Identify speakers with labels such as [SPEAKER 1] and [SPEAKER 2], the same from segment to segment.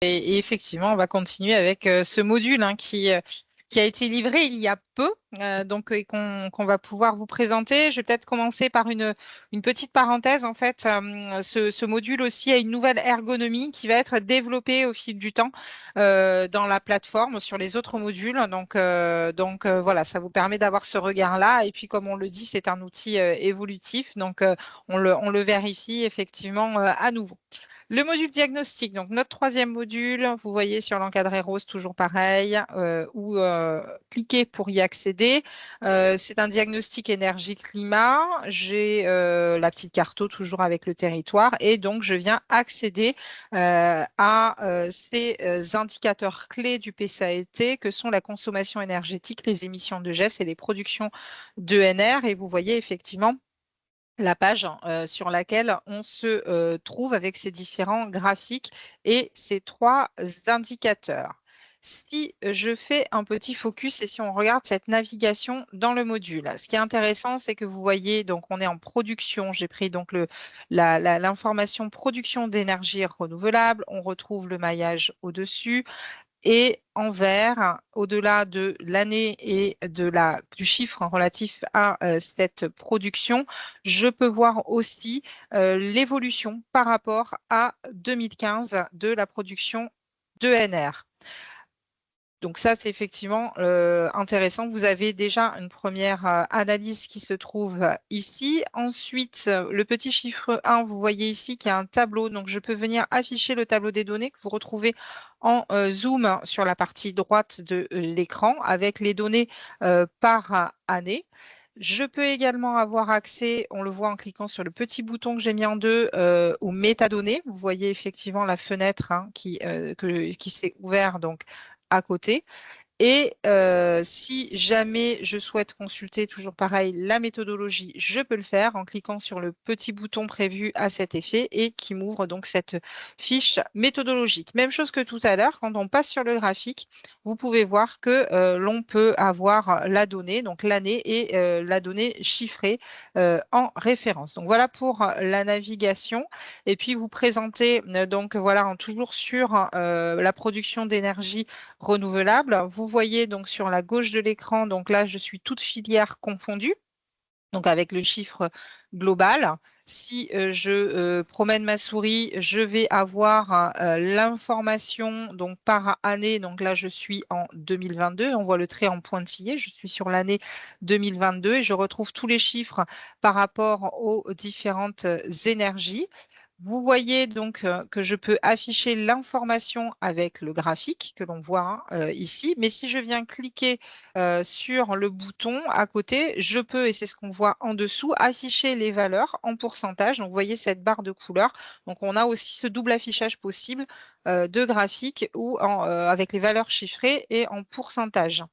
[SPEAKER 1] Et effectivement, on va continuer avec ce module qui a été livré il y a peu, et qu'on va pouvoir vous présenter. Je vais peut-être commencer par une petite parenthèse. En fait, ce module aussi a une nouvelle ergonomie qui va être développée au fil du temps dans la plateforme sur les autres modules. Voilà, ça vous permet d'avoir ce regard-là. Et puis, comme on le dit, c'est un outil évolutif. On le vérifie effectivement à nouveau. Le module diagnostic, donc notre troisième module, vous voyez sur l'encadré rose, toujours pareil, ou cliquez pour y accéder. C'est un diagnostic énergie-climat. J'ai la petite carto toujours avec le territoire et donc je viens accéder à ces indicateurs clés du PCAET que sont la consommation énergétique, les émissions de gaz et les productions d'ENR. Et vous voyez effectivement la page sur laquelle on se trouve avec ces différents graphiques et ces trois indicateurs. Si je fais un petit focus et si on regarde cette navigation dans le module, ce qui est intéressant, c'est que vous voyez, donc on est en production. J'ai pris donc l'information production d'énergie renouvelable. On retrouve le maillage au-dessus. Et en vert, au-delà de l'année et du chiffre relatif à cette production, je peux voir aussi l'évolution par rapport à 2015 de la production d'ENR. Donc ça, c'est effectivement intéressant. Vous avez déjà une première analyse qui se trouve ici. Ensuite, le petit chiffre 1, vous voyez ici qu'il y a un tableau. Donc, je peux venir afficher le tableau des données que vous retrouvez en zoom sur la partie droite de l'écran avec les données par année. Je peux également avoir accès, on le voit en cliquant sur le petit bouton que j'ai mis en deux, aux métadonnées. Vous voyez effectivement la fenêtre qui s'est ouverte donc à côté. Et si jamais je souhaite consulter, toujours pareil, la méthodologie, je peux le faire en cliquant sur le petit bouton prévu à cet effet et qui m'ouvre donc cette fiche méthodologique. Même chose que tout à l'heure, quand on passe sur le graphique, vous pouvez voir que l'on peut avoir la donnée, donc l'année et la donnée chiffrée en référence. Donc voilà pour la navigation. Et puis vous présentez donc voilà toujours sur la production d'énergie renouvelable. Vous voyez donc sur la gauche de l'écran, donc là, je suis toute filière confondue. Donc avec le chiffre global. Si je promène ma souris, je vais avoir l'information donc par année. Donc là, je suis en 2022. On voit le trait en pointillé. Je suis sur l'année 2022 et je retrouve tous les chiffres par rapport aux différentes énergies. Vous voyez donc que je peux afficher l'information avec le graphique que l'on voit ici. Mais si je viens cliquer sur le bouton à côté, je peux, et c'est ce qu'on voit en dessous, afficher les valeurs en pourcentage. Donc, vous voyez cette barre de couleur. Donc, on a aussi ce double affichage possible de graphique avec les valeurs chiffrées et en pourcentage.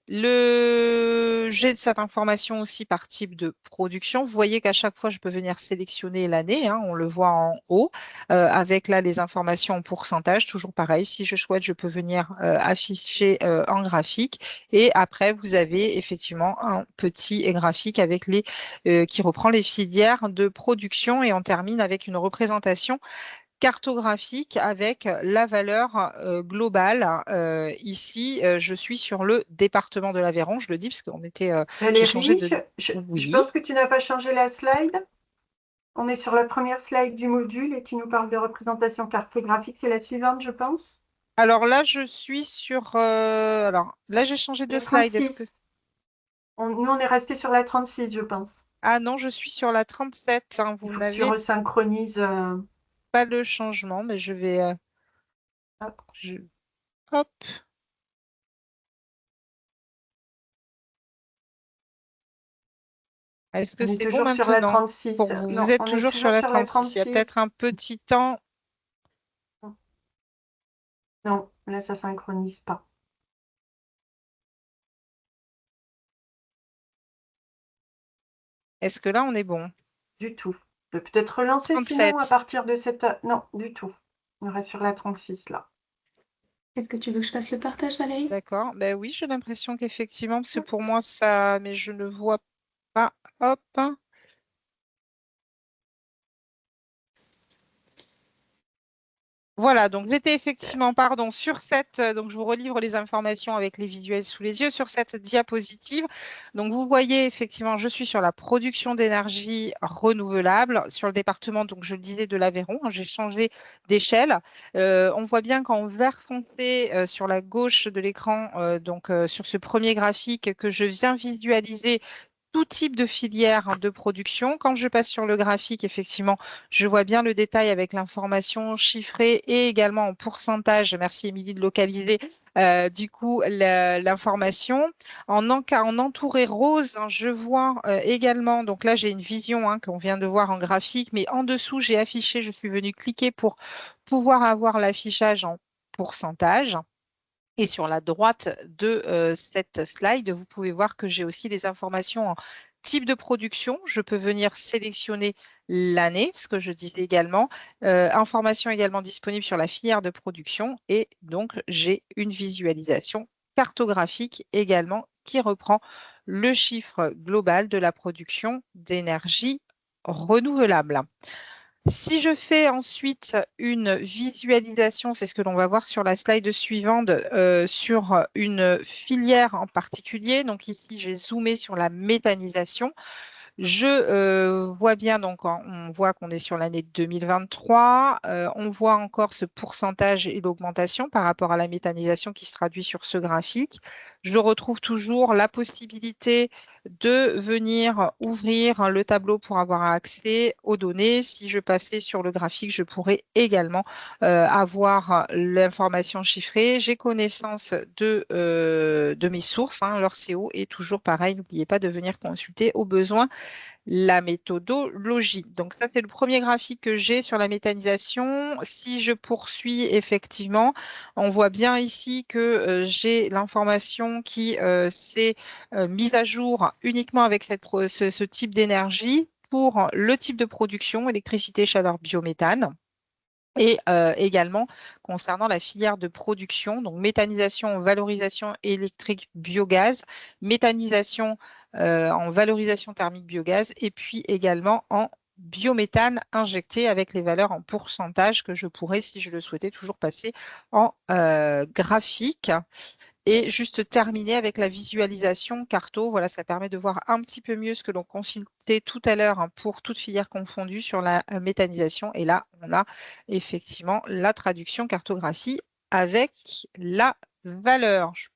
[SPEAKER 1] J'ai cette information aussi par type de production. Vous voyez qu'à chaque fois, je peux venir sélectionner l'année. On le voit en haut avec là les informations en pourcentage. Toujours pareil, si je souhaite, je peux venir afficher en graphique. Et après, vous avez effectivement un petit graphique qui reprend les filières de production. Et on termine avec une représentation cartographique avec la valeur globale. Ici, je suis sur le département de l'Aveyron, je le dis parce j'ai changé
[SPEAKER 2] Valérie,
[SPEAKER 1] de.
[SPEAKER 2] je
[SPEAKER 1] Oui.
[SPEAKER 2] pense que tu n'as pas changé la slide. On est sur la première slide du module et tu nous parles de représentation cartographique. C'est la suivante, je pense.
[SPEAKER 1] Alors là, je suis sur. Alors là, j'ai changé de
[SPEAKER 2] La
[SPEAKER 1] slide. Est-ce que.
[SPEAKER 2] 36. Nous, on est resté sur la 36, je pense.
[SPEAKER 1] Ah non, je suis sur la 37.
[SPEAKER 2] Il
[SPEAKER 1] Vous
[SPEAKER 2] faut que tu
[SPEAKER 1] n'avez
[SPEAKER 2] resynchronises.
[SPEAKER 1] pas le changement, mais je vais.
[SPEAKER 2] Hop.
[SPEAKER 1] Hop. Est-ce que
[SPEAKER 2] On est
[SPEAKER 1] c'est bon
[SPEAKER 2] toujours sur la
[SPEAKER 1] maintenant
[SPEAKER 2] 36.
[SPEAKER 1] pour vous? Vous
[SPEAKER 2] Non,
[SPEAKER 1] êtes
[SPEAKER 2] on est
[SPEAKER 1] toujours sur
[SPEAKER 2] toujours
[SPEAKER 1] la
[SPEAKER 2] sur la
[SPEAKER 1] 36. Il y a peut-être
[SPEAKER 2] 36.
[SPEAKER 1] un petit temps.
[SPEAKER 2] Non, là, ça synchronise pas
[SPEAKER 1] Est-ce que là, on est bon?
[SPEAKER 2] du tout. Je peux peut-être relancer sinon à
[SPEAKER 1] 37.
[SPEAKER 2] partir de cette. Non, du tout. On reste sur la 36 là.
[SPEAKER 3] Est-ce que tu veux que je fasse le partage, Valérie?
[SPEAKER 1] D'accord. Ben oui, j'ai l'impression qu'effectivement, parce que pour moi, ça, mais je ne vois pas. Hop. Voilà, donc j'étais effectivement, pardon, sur cette, donc je vous relivre les informations avec les visuels sous les yeux, sur cette diapositive. Donc vous voyez effectivement, je suis sur la production d'énergie renouvelable sur le département, donc je le disais, de l'Aveyron. J'ai changé d'échelle. On voit bien qu'en vert foncé sur la gauche de l'écran, sur ce premier graphique que je viens visualiser tout type de filière de production. Quand je passe sur le graphique, effectivement, je vois bien le détail avec l'information chiffrée et également en pourcentage. Merci Émilie de localiser. Du coup, l'information. En entouré rose, hein, je vois également, donc là j'ai une vision qu'on vient de voir en graphique, mais en dessous j'ai affiché, je suis venue cliquer pour pouvoir avoir l'affichage en pourcentage. Et sur la droite de cette slide, vous pouvez voir que j'ai aussi les informations en type de production. Je peux venir sélectionner l'année, ce que je disais également. Information également disponible sur la filière de production. Et donc, j'ai une visualisation cartographique également qui reprend le chiffre global de la production d'énergie renouvelable. Si je fais ensuite une visualisation, c'est ce que l'on va voir sur la slide suivante, sur une filière en particulier. Donc ici, j'ai zoomé sur la méthanisation. Je vois bien, donc on voit qu'on est sur l'année 2023. On voit encore ce pourcentage et l'augmentation par rapport à la méthanisation qui se traduit sur ce graphique. Je retrouve toujours la possibilité de venir ouvrir le tableau pour avoir accès aux données. Si je passais sur le graphique, je pourrais également avoir l'information chiffrée. J'ai connaissance de mes sources, leur CO est toujours pareil. N'oubliez pas de venir consulter au besoin la méthodologie. Donc ça, c'est le premier graphique que j'ai sur la méthanisation. Si je poursuis, effectivement, on voit bien ici que j'ai l'information qui s'est mise à jour uniquement avec ce type d'énergie pour le type de production, électricité, chaleur, biométhane. Et également concernant la filière de production, donc méthanisation, valorisation électrique biogaz, méthanisation en valorisation thermique biogaz, et puis également en biométhane injecté avec les valeurs en pourcentage que je pourrais, si je le souhaitais, toujours passer en graphique. Et juste terminer avec la visualisation Carto. Voilà, ça permet de voir un petit peu mieux ce que l'on consultait tout à l'heure pour toute filière confondue sur la méthanisation. Et là, on a effectivement la traduction cartographie avec la valeur. Je